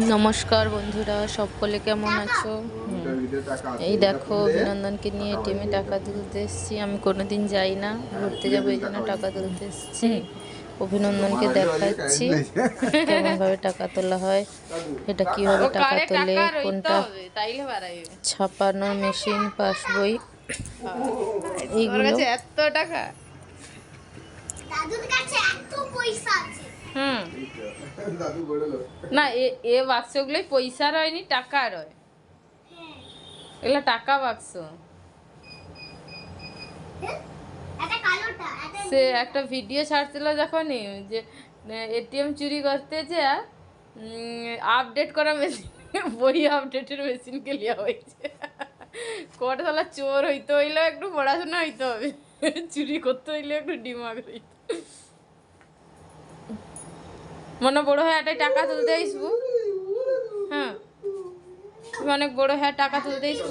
নমস্কার বন্ধুরা, সকলে কেমন আছো? এই দেখো, অভিনন্দনকে নিয়ে এটিএমে টাকা তুলতে এসেছি। আমি কোনোদিন যাই না, ঘুরতে যাবো এই জন্য টাকা তুলতে এসেছি। অভিনন্দনকে দেখাচ্ছি কেমন ভাবে টাকা তোলা হয়, এটা কিভাবে টাকা তোলে, কোনটা ছাপানোর মেশিন, পাসবই, এইগুলো। এত টাকা দাদুর কাছে এত পয়সা আছে। না, এ বাক্সগুলোই পয়সা রয়নি, টাকা রয়। এগুলো টাকা বাক্স। সে একটা ভিডিও ছাড়ছিল যখনই, যে এটিএম চুরি করতে যে আপডেট করা মেশিন, বই আপডেটের মেশিনকে লিয়া হয়েছে। কটা সালা চোর হইতে হইলে একটু পড়াশোনা হইতে হবে, চুরি করতে হইলে একটু ডিমাগ হইতে। মনে বড় হয়ে একটা টাকা তুলতে আসবো। হ্যাঁ, তুমি অনেক বড় হ্যাঁ টাকা তুলতে আসবো।